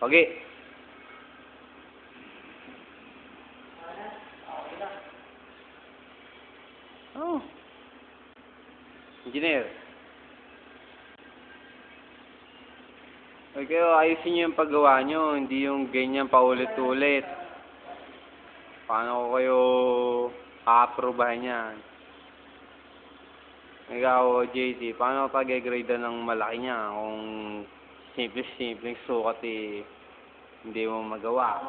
Pogi. Oh. Engineer. Okay, kayo, ayusin nyo yung paggawa nyo, hindi yung ganyan paulit-ulit. Paano ko kayo a-aprobahan yan? Ikaw, JT, paano ka pag-grade ng malaki niya kung simple-simple sukat hindi mo magawa?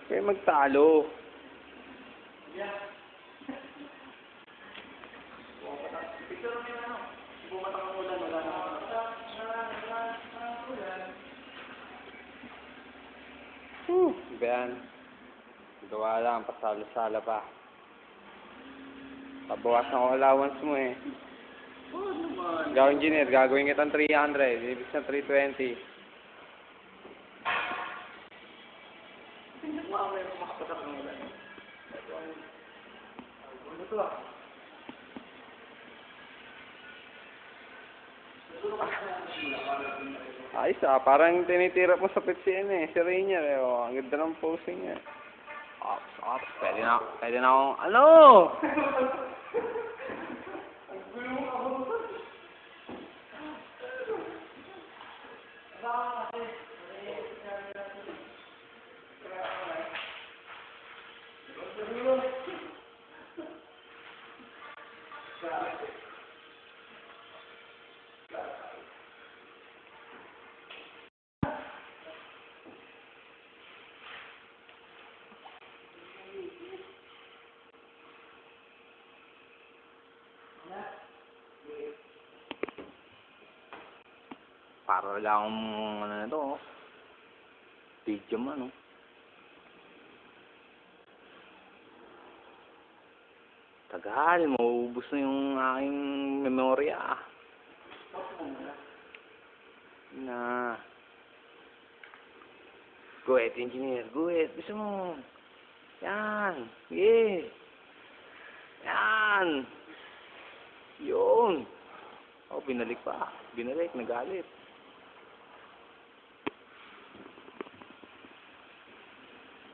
Kaya magtalo. Yan. Gawa lang, pasalo-sala pa. Pabawasan ko allowance mo eh. Ikaw, engineer, gagawin kitang 300. Ibig na 320. Ayos parang tinitira mo sa PCN eh. Si Rainier eh. Oh, ang ganda ng posing niya. Ops. Pwede na akong, ano? Para lang akong, ano na to, video mo, no? Tagal, mauubos na yung aking memorya. Na. Go ahead, engineer. Go ahead. Gusto mo. Yan. Yeah. Yan. Yun. Oh, binalik pa. Binalik. Nagalit.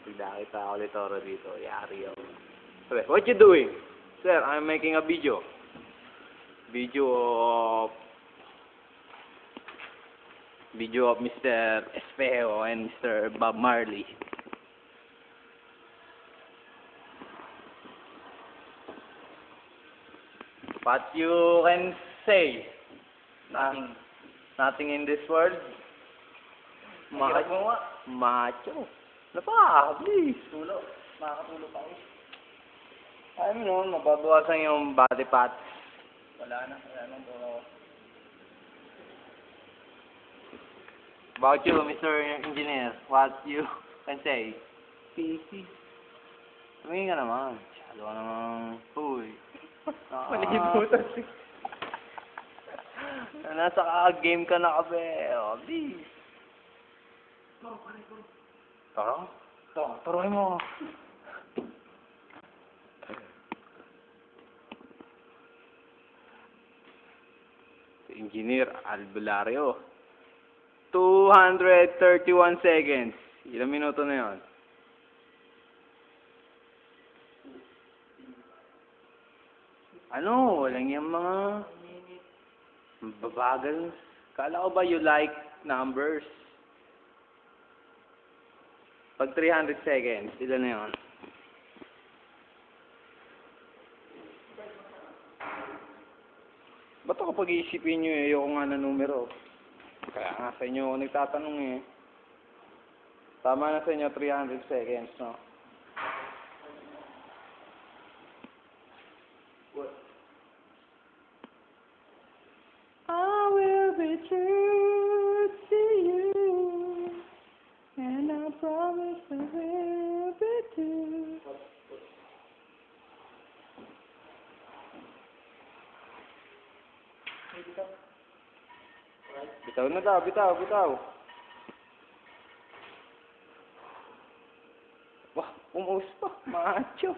Pagdakit ako ulit oro dito. Yari ako. Okay, what you doing? Sir, I'm making a video. Video of Mr. Espejo and Mr. Bob Marley. What you can say? Nothing. Nothing in this world. Macho. Ano pa? Please. Tulo. Makakatulo pa eh. Alam mo naman, mababawasan yung body fat. Wala nang tulo. About you, Mr. Engineer, what you can say? PC. Tumingin ka naman. Masyado ka naman. Uy. Malibutan. Nasa ka-game ka na kabe. Oh, please. Tara? Turuin mo. Engineer Albulario. 231 seconds. Ilang minuto na yun? Ano? Walang yung mga babagal. Kala ko ba you like numbers? Pag 300 seconds, ilan na yun? Ba't ako pag-iisipin nyo eh, ayoko nga na numero. Kaya nga sa inyo ako nagtatanong eh. Tama na sa inyo 300 seconds, no? What? I will be true to you, and I promise I will be true. Bitaw na daw, bitaw. Wah, umuus pa, macho.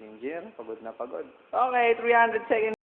Engineer, pagod na pagod. Okay, 300 seconds.